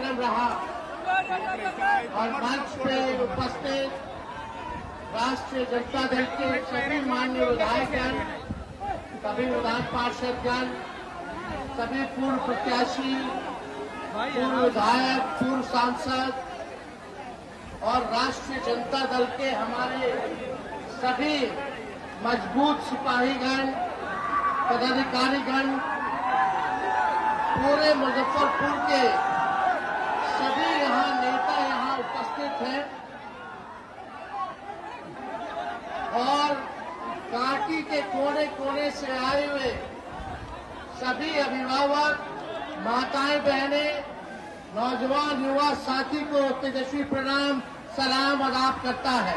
कार्यक्रम रहा और मंच पे उपस्थित राष्ट्रीय जनता दल के सभी माननीय विधायकगण, सभी विधान पार्षदगण, सभी पूर्व प्रत्याशी, पूर्व विधायक, पूर्व सांसद और राष्ट्रीय जनता दल के हमारे सभी मजबूत सिपाहीगण, पदाधिकारीगण, पूरे मुजफ्फरपुर के सभी यहाँ नेता यहाँ उपस्थित हैं और कांटी के कोने कोने से आए हुए सभी अभिभावक, माताएं, बहनें, नौजवान, युवा साथी को तेजस्वी प्रणाम, सलाम आदाब करता है।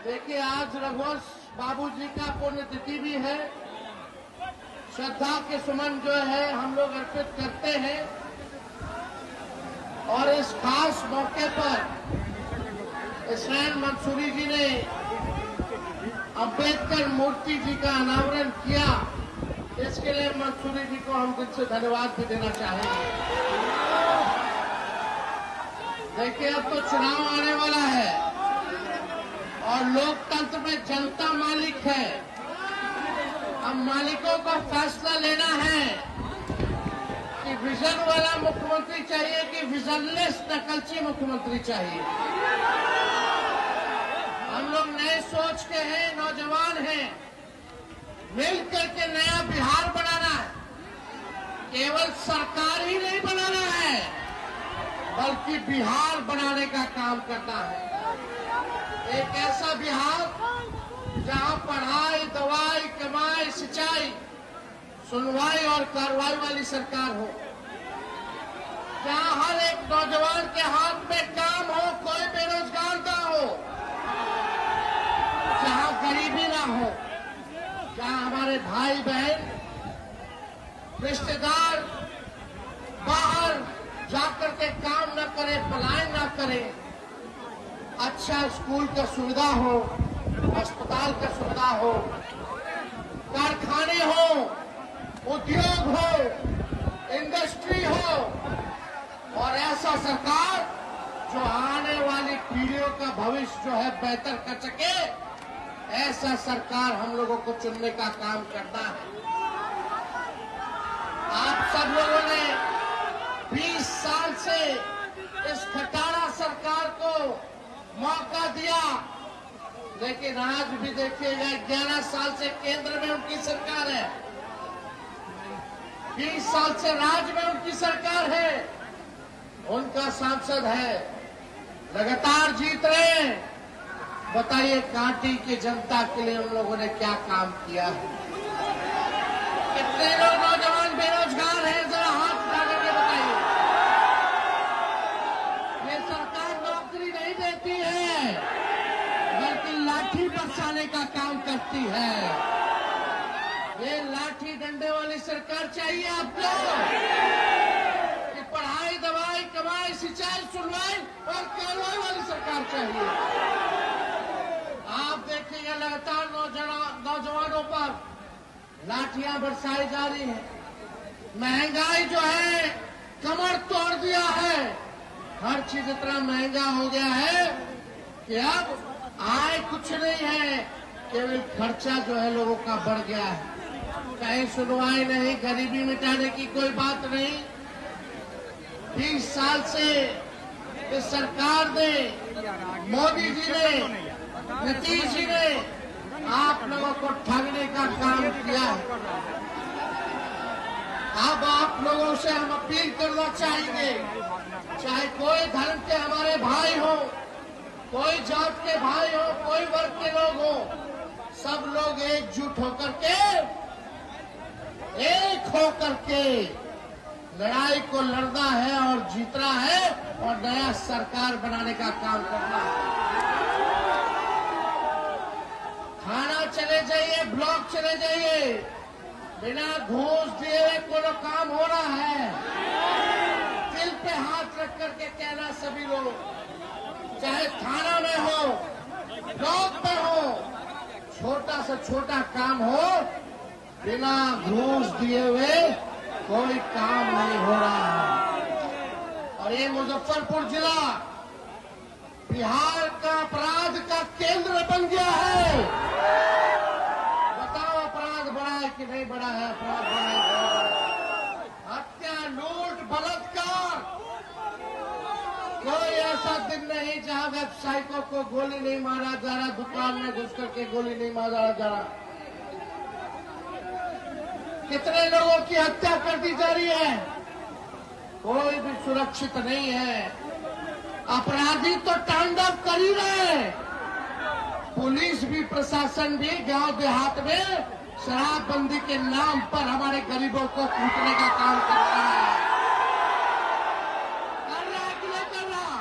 देखिए, आज रघुवंश बाबू जी का पुण्यतिथि भी है। श्रद्धा के सुमन जो है हम लोग अर्पित करते हैं और इस खास मौके पर इसराइल मंसूरी जी ने अम्बेडकर मूर्ति जी का अनावरण किया। इसके लिए मंसूरी जी को हम दिल से धन्यवाद भी देना चाहेंगे। देखिए, अब तो चुनाव आने वाला है और लोकतंत्र में जनता मालिक है। अब मालिकों को फैसला लेना है कि विजन वाला मुख्यमंत्री चाहिए कि विजनलेस नकलची मुख्यमंत्री चाहिए। हम लोग नए सोच के हैं, नौजवान हैं, मिल करके नया बिहार बनाना है। केवल सरकार ही नहीं बनाना है, बल्कि बिहार बनाने का काम करना है। एक ऐसा बिहार जहां पढ़ाई, दवाई, कमाई, सिंचाई, सुनवाई और कार्रवाई वाली सरकार हो, जहां हर एक नौजवान के हाथ में काम हो, कोई बेरोजगार ना हो, जहां गरीबी ना हो, जहां हमारे भाई बहन, रिश्तेदार बाहर जाकर के काम न करें, पलायन न करें, अच्छा स्कूल का सुविधा हो, अस्पताल का सुविधा हो, कारखाने हो, उद्योग हो, इंडस्ट्री हो और ऐसा सरकार जो आने वाली पीढ़ियों का भविष्य जो है बेहतर कर सके, ऐसा सरकार हम लोगों को चुनने का काम करना है। आप सब लोगों ने 20 साल से इस खटारा सरकार को मौका दिया, लेकिन आज भी देखिएगा 11 साल से केंद्र में उनकी सरकार है, 20 साल से राज्य में उनकी सरकार है, उनका सांसद है, लगातार जीत रहे हैं। बताइए, कांटी की जनता के लिए उन लोगों ने क्या काम किया है? कितने लोग नौजवान बेरोजगार हैं, जरा हाथ उठा करके बताइए। ये सरकार नौकरी नहीं देती है, बल्कि लाठी बरसाने का काम करती है। ये लाठी डंडे वाली सरकार चाहिए आपको कि पढ़ाई, दवाई, कमाई, सिंचाई, सुनवाई और कार्रवाई वाली सरकार चाहिए? आप देखिएगा लगातार नौजवानों पर लाठियां बरसाई जा रही हैं। महंगाई जो है कमर तोड़ दिया है। हर चीज इतना महंगा हो गया है कि अब आय कुछ नहीं है, केवल खर्चा जो है लोगों का बढ़ गया है। कहीं सुनवाई नहीं, गरीबी मिटाने की कोई बात नहीं। 20 साल से इस सरकार ने, मोदी जी ने, नीतीश जी ने आप लोगों को ठगने का काम किया है। अब आप लोगों से हम अपील करना चाहेंगे, चाहे कोई धर्म के हमारे भाई हो, कोई जात के भाई हो, कोई वर्ग के लोग हो, सब लोग एकजुट होकर के, एक होकर के लड़ाई को लड़ना है और जीतना है और नया सरकार बनाने का काम करना है। थाना चले जाइए, ब्लॉक चले जाइए, बिना घूस दिए कोई काम हो रहा है। दिल पे हाथ रख करके कहना सभी लोग, चाहे थाना में हो, ब्लॉक में हो, छोटा से छोटा काम हो, बिना घूस दिए हुए कोई काम नहीं हो रहा है। और ये मुजफ्फरपुर जिला बिहार का अपराध का केंद्र बन गया है। बताओ अपराध बढ़ा है कि नहीं बढ़ा है? अपराध बढ़ा है। हत्या, लूट, बलात्कार, कोई ऐसा दिन नहीं जहां व्यवसायिकों को गोली नहीं मारा जा रहा, दुकान में घुस करके गोली नहीं मारा जा रहा। कितने लोगों की हत्या कर दी जा रही है, कोई भी सुरक्षित नहीं है। अपराधी तो तांडव कर ही रहे हैं। पुलिस भी, प्रशासन भी गांव देहात में शराबबंदी के नाम पर हमारे गरीबों को कूटने का काम कर रहा है। कर रहा है कि नहीं कर रहा?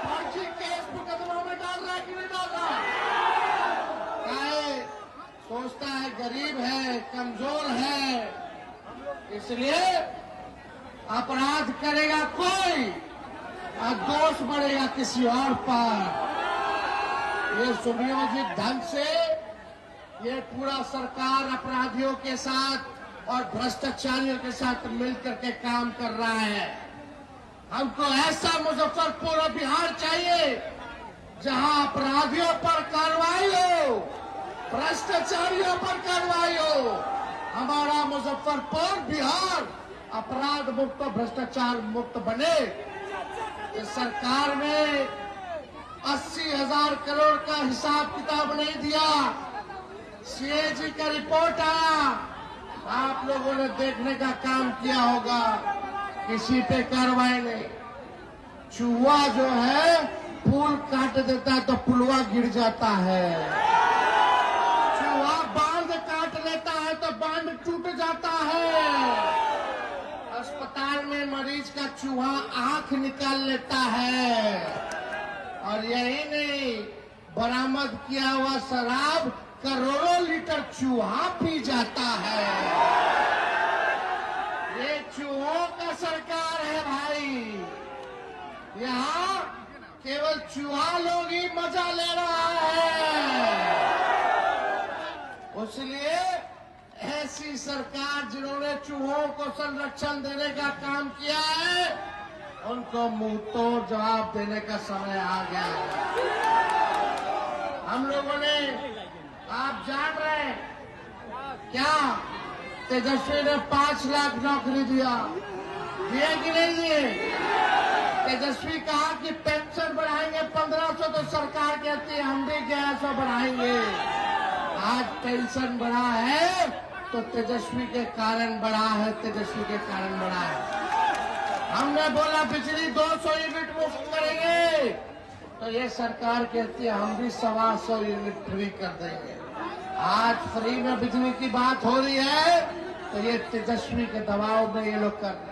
फर्जी केस मुकदमा में डाल रहा है कि नहीं डाल रहा? सोचता है गरीब है, कमजोर है, इसलिए अपराध करेगा कोई और दोष बढ़ेगा किसी और पर। ये सुनियोजित ढंग से ये पूरा सरकार अपराधियों के साथ और भ्रष्टाचारियों के साथ मिलकर के काम कर रहा है। हमको ऐसा मुजफ्फरपुर और बिहार चाहिए जहां अपराधियों पर कार्रवाई हो, भ्रष्टाचारियों पर कार्रवाई हो। हमारा मुजफ्फरपुर बिहार अपराध मुक्त, भ्रष्टाचार मुक्त बने। इस सरकार ने 80,000 करोड़ का हिसाब किताब नहीं दिया। सीएजी का रिपोर्ट आया, आप लोगों ने देखने का काम किया होगा, किसी पे कार्रवाई नहीं। चूहा जो है पुल काट देता है तो पुलवा गिर जाता है, चूहा बांध काट लेता है तो बांध टूट जाता है। अस्पताल में मरीज का चूहा आंख निकाल लेता है। और यही नहीं, बरामद किया हुआ शराब करोड़ों लीटर चूहा पी जाता है। ये चूहों का सरकार है भाई। यहाँ केवल चूहा लोग ही मजा ले रहा है। इसलिए ऐसी सरकार जिन्होंने चूहों को संरक्षण देने का काम किया है, उनको मुंह तोड़ जवाब देने का समय आ गया है। हम लोगों ने, आप जान रहे हैं क्या, तेजस्वी ने 5 लाख नौकरी दिया कि नहीं दिए? तेजस्वी कहा कि पेंशन बढ़ाएंगे 1500, तो सरकार कहती है हम भी 1100 बढ़ाएंगे। आज पेंशन बढ़ा है तो तेजस्वी के कारण बढ़ा है, तेजस्वी के कारण बढ़ा है। हमने बोला बिजली 200 यूनिट मुफ्त करेंगे, तो ये सरकार कहती है हम भी 125 यूनिट फ्री कर देंगे। आज फ्री में बिजली की बात हो रही है तो ये तेजस्वी के दबाव में ये लोग कर रहे हैं।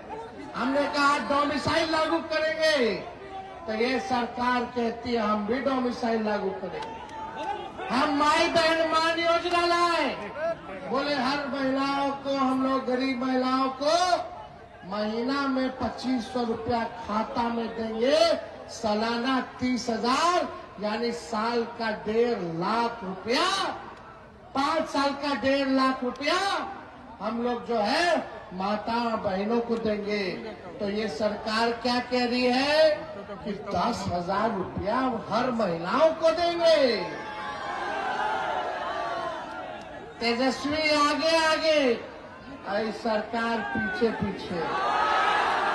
हमने कहा डोमिसाइल लागू करेंगे, तो ये सरकार कहती है हम भी डोमिसाइल लागू करेंगे। हम माई बहन मान योजना लाए, बोले हर महिलाओं को, हम लोग गरीब महिलाओं को महीना में 2500 रुपया खाता में देंगे, सालाना 30,000, यानी साल का 1.5 लाख रुपया, 5 साल का 1.5 लाख रुपया हम लोग जो है माता बहनों को देंगे। तो ये सरकार क्या कह रही है कि 10,000 रुपया हर महिलाओं को देंगे। तेजस्वी आगे आगे, आई सरकार पीछे पीछे।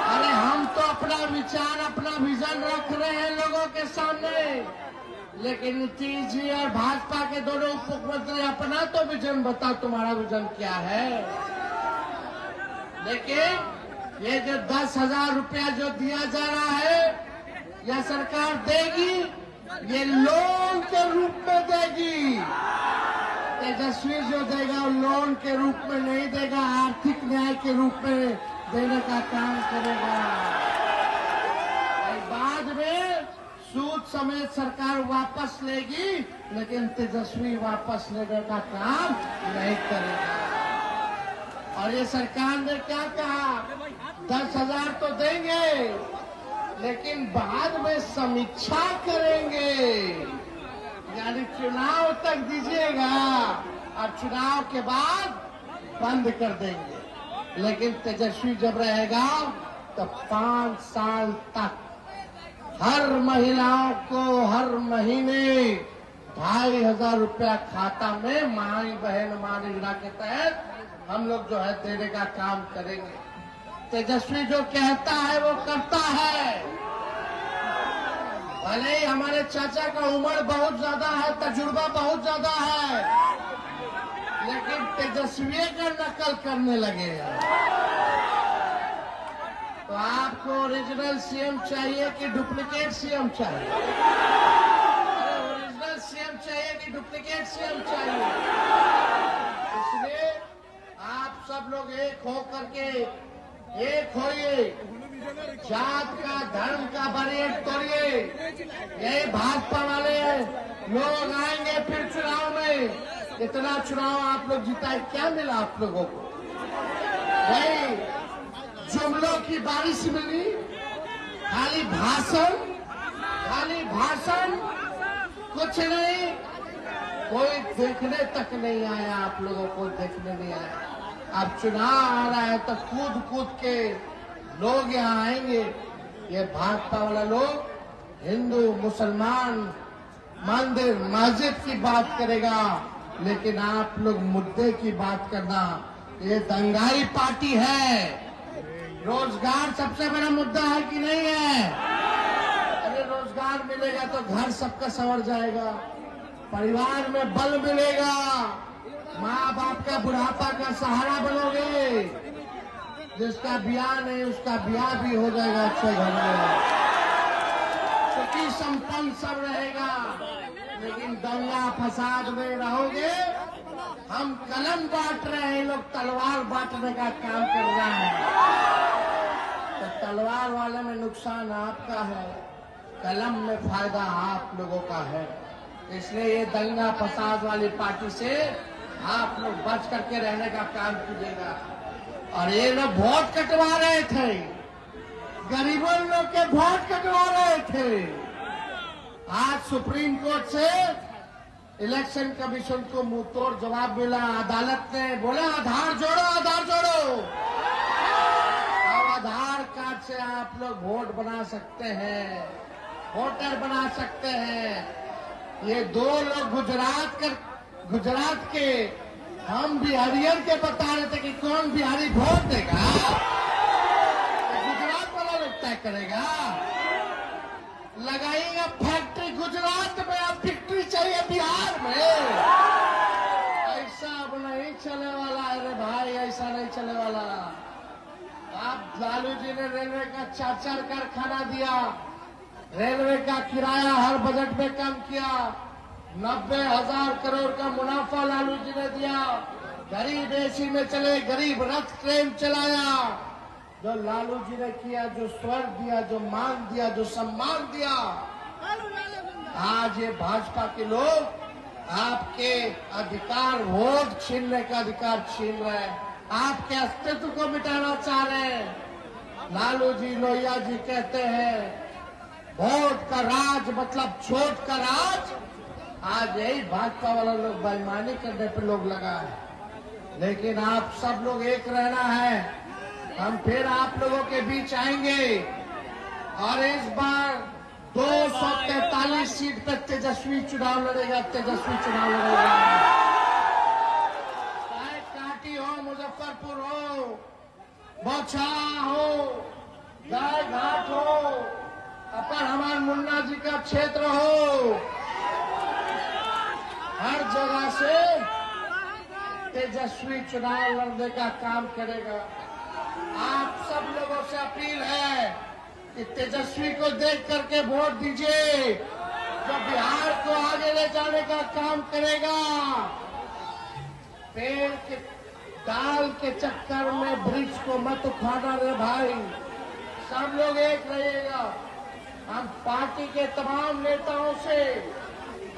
अरे हम तो अपना विचार, अपना विजन रख रहे हैं लोगों के सामने, लेकिन नीतीश जी और भाजपा के दोनों उप मुख्यमंत्री अपना तो विजन बताओ, तुम्हारा विजन क्या है? लेकिन ये जो 10,000 रुपया जो दिया जा रहा है, यह सरकार देगी, ये लोन के रूप में देगी। तेजस्वी जो देगा वो लोन के रूप में नहीं देगा, आर्थिक न्याय के रूप में देने का काम करेगा। बाद में सूद समेत सरकार वापस लेगी, लेकिन तेजस्वी वापस लेने का काम नहीं करेगा। और ये सरकार ने क्या कहा, 10,000 तो देंगे, लेकिन बाद में समीक्षा करेंगे, यानी चुनाव तक दीजिएगा और चुनाव के बाद बंद कर देंगे। लेकिन तेजस्वी जब रहेगा तो 5 साल तक हर महिलाओं को हर महीने 2,500 रुपया खाता में माई बहन मां योजना के तहत हम लोग जो है देने का काम करेंगे। तेजस्वी जो कहता है वो करता है। भले ही हमारे चाचा का उम्र बहुत ज्यादा है, तजुर्बा बहुत ज्यादा है, लेकिन तेजस्वी का नकल करने लगे। तो आपको ओरिजिनल सीएम चाहिए कि डुप्लीकेट सीएम चाहिए? अरे ओरिजिनल सीएम चाहिए कि डुप्लीकेट सीएम चाहिए? इसलिए आप सब लोग एक हो करके एक होइए, जात का धर्म का बैरियर तोड़िए। यही भाजपा वाले लोग आएंगे फिर चुनाव में। इतना चुनाव आप लोग जिताए, क्या मिला आप लोगों को? नहीं, जुमलों की बारिश मिली, खाली भाषण, कुछ नहीं। कोई देखने तक नहीं आया, आप लोगों को देखने नहीं आया। अब चुनाव आ रहा है तो कूद कूद के लोग यहाँ आएंगे। ये भाजपा वाला लोग हिंदू मुसलमान मंदिर मस्जिद की बात करेगा, लेकिन आप लोग मुद्दे की बात करना। ये दंगाई पार्टी है। रोजगार सबसे बड़ा मुद्दा है कि नहीं है? अरे रोजगार मिलेगा तो घर सबका संवर जाएगा, परिवार में बल मिलेगा, माँ बाप का बुढ़ापा का सहारा बनोगे। जिसका ब्याह नहीं उसका ब्याह भी हो जाएगा अच्छे घर में, सुखी संपन्न सब रहेगा। लेकिन दंगा फसाद में रहोगे। हम कलम बांट रहे हैं, लोग तलवार बांटने का काम कर रहे हैं। तो तलवार वाले में नुकसान आपका है, कलम में फायदा आप लोगों का है। इसलिए ये दंगा फसाद वाली पार्टी से आप लोग बच करके रहने का काम कीजिएगा। और ये लोग वोट कटवा रहे थे, गरीबों लोग के वोट कटवा रहे थे। आज सुप्रीम कोर्ट से इलेक्शन कमीशन को मुंह तोड़ जवाब मिला। अदालत ने बोला आधार जोड़ो, आधार जोड़ो। अब आधार कार्ड से आप लोग वोट बना सकते हैं, वोटर बना सकते हैं। ये 2 लोग गुजरात के हम बिहारियन के बता रहे थे कि कौन बिहारी वोट देगा, गुजरात वाला लोग तय करेगा। लगाएगा फैक्ट्री गुजरात में, अब फैक्ट्री चाहिए बिहार में। ऐसा अब नहीं चले वाला है रे भाई, ऐसा नहीं चले वाला। आप लालू जी ने रेलवे का 4 कारखाना दिया, रेलवे का किराया हर बजट में कम किया, 90,000 करोड़ का मुनाफा लालू जी ने दिया। गरीब एसी में चले, गरीब रथ ट्रेन चलाया। जो लालू जी ने किया, जो स्वर्ग दिया, जो मान दिया, जो सम्मान दिया, आज ये भाजपा के लोग आपके अधिकार, वोट छीनने का अधिकार छीन रहे हैं, आपके अस्तित्व को मिटाना चाह रहे हैं। लालू जी लोहिया जी कहते हैं वोट का राज मतलब छोट का राज। आज यही भाजपा वाला लोग बेईमानी करने पर लोग लगा है। लेकिन आप सब लोग एक रहना है। हम फिर आप लोगों के बीच आएंगे और इस बार 243 सीट पर तेजस्वी चुनाव लड़ेगा, तेजस्वी चुनाव लड़ेगा। चाहे काटी हो, मुजफ्फरपुर हो, बौछारा हो, गाय घाट हो, अपर हमारे मुन्ना जी का क्षेत्र हो, हर जगह से तेजस्वी चुनाव लड़ने का काम करेगा। आप सब लोगों से अपील है कि तेजस्वी को देख करके वोट दीजिए, जो बिहार को आगे ले जाने का काम करेगा। पेड़ के डाल के चक्कर में वृक्ष को मत उखाड़ना रे भाई। सब लोग एक रहिएगा। हम पार्टी के तमाम नेताओं से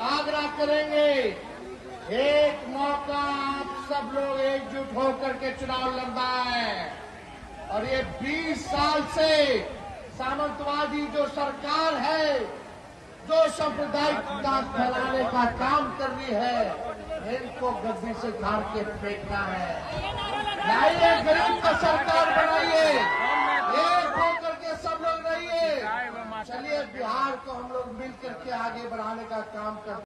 आग्रह करेंगे, एक मौका आप सब लोग एकजुट होकर के चुनाव लड़ना है। और ये 20 साल से सामंतवादी जो सरकार है, जो सांप्रदायिक दांत फैलाने का काम कर रही है, इनको गद्दी से झाड़ के फेंकना है। नहीं, ये गरीब का बिहार को हम लोग मिल करके आगे बढ़ाने का काम करते हैं।